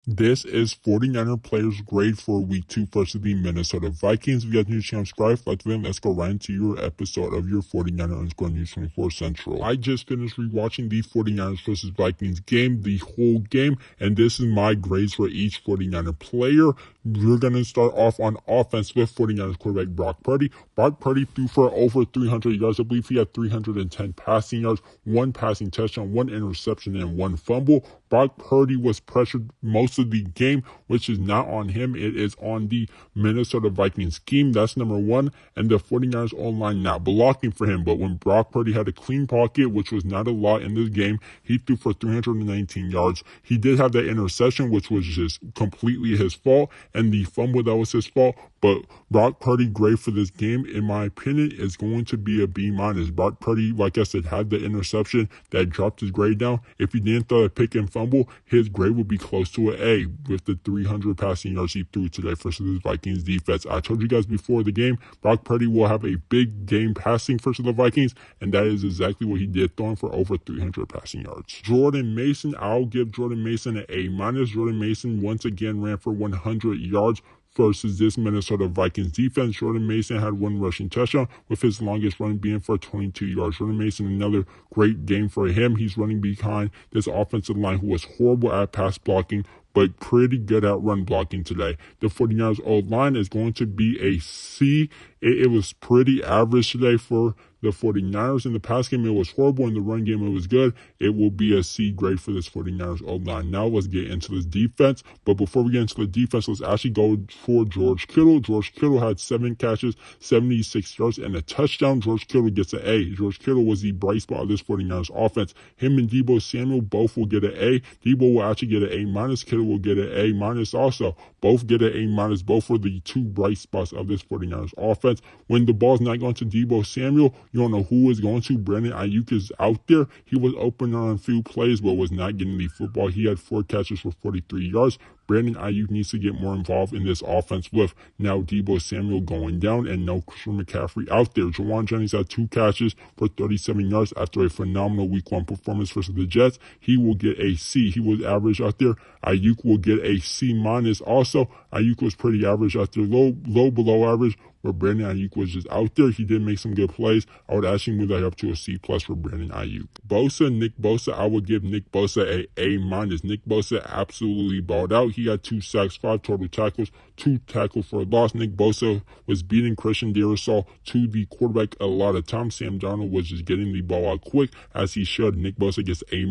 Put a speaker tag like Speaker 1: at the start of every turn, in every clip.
Speaker 1: This is 49er players grade for week 2 versus the Minnesota Vikings. If you guys new channel, subscribe, like the video, let's go right into your episode of your 49er underscore news 24 Central. I just finished rewatching the 49ers versus Vikings game, the whole game, and this is my grades for each 49er player. We're going to start off on offense with 49ers quarterback Brock Purdy. Brock Purdy threw for over 300 yards. I believe he had 310 passing yards, 1 passing touchdown, 1 interception, and 1 fumble. Brock Purdy was pressured most of the game, which is not on him. It is on the Minnesota Vikings scheme. That's number 1. And the 49ers online not blocking for him. But when Brock Purdy had a clean pocket, which was not a lot in this game, he threw for 319 yards. He did have that interception, which was just completely his fault, and the fumble, that was his fault. But Brock Purdy grade for this game, in my opinion, is going to be a B-. Brock Purdy, like I said, had the interception that dropped his grade down. If he didn't throw a pick and fumble, his grade would be close to an A with the 300 passing yards he threw today versus the Vikings defense. I told you guys before the game, Brock Purdy will have a big game passing versus the Vikings, and that is exactly what he did, throwing for over 300 passing yards. Jordan Mason, I'll give Jordan Mason an A-. Jordan Mason once again ran for 100 yards versus this Minnesota Vikings defense. Jordan Mason had 1 rushing touchdown, with his longest run being for 22 yards. Jordan Mason, another great game for him. He's running behind this offensive line who was horrible at pass blocking, but pretty good at run blocking today. The 49ers O-line is going to be a C. It was pretty average today for the 49ers. In the pass game, it was horrible. In the run game, it was good. It will be a C grade for this 49ers O-line. Now let's get into this defense. But before we get into the defense, let's actually go for George Kittle. George Kittle had 7 catches, 76 yards, and a touchdown. George Kittle gets an A. George Kittle was the bright spot of this 49ers offense. Him and Deebo Samuel both will get an A. Deebo will actually get an A-. Kittle will get an A- also. Both get an A-. Both were the 2 bright spots of this 49ers offense. When the ball's not going to Deebo Samuel, you don't know who is going to. Brandon Ayuk is out there. He was open on a few plays, but was not getting the football. He had 4 catches for 43 yards. Brandon Ayuk needs to get more involved in this offense with now Deebo Samuel going down and no Christian McCaffrey out there. Jawan Jennings had 2 catches for 37 yards after a phenomenal week 1 performance versus the Jets. He will get a C. He was average out there. Ayuk will get a C- also. Ayuk was pretty average out there, low below average, where Brandon Ayuk was just out there. He did make some good plays. I would actually move that up to a C+ for Brandon Ayuk. Nick Bosa, I would give Nick Bosa a A-. Nick Bosa absolutely balled out. He had 2 sacks, 5 total tackles, 2 tackles for a loss. Nick Bosa was beating Christian Darrisaw to the quarterback a lot of times. Sam Darnold was just getting the ball out quick, as he should. Nick Bosa gets A-.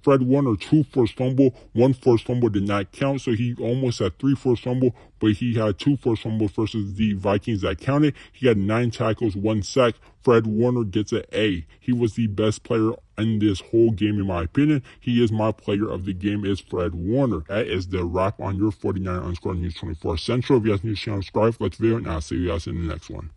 Speaker 1: Fred Warner, 2 forced fumble. 1 forced fumble did not count, so he almost had 3 forced fumble, but he had 2 forced fumbles versus the Vikings that counted. He had 9 tackles, 1 sack. Fred Warner gets an A. He was the best player in this whole game, in my opinion. He is my player of the game, is Fred Warner. That is the wrap on your 49 underscore news 24 Central. If you guys need to channel, subscribe, like the video, and I'll see you guys in the next one.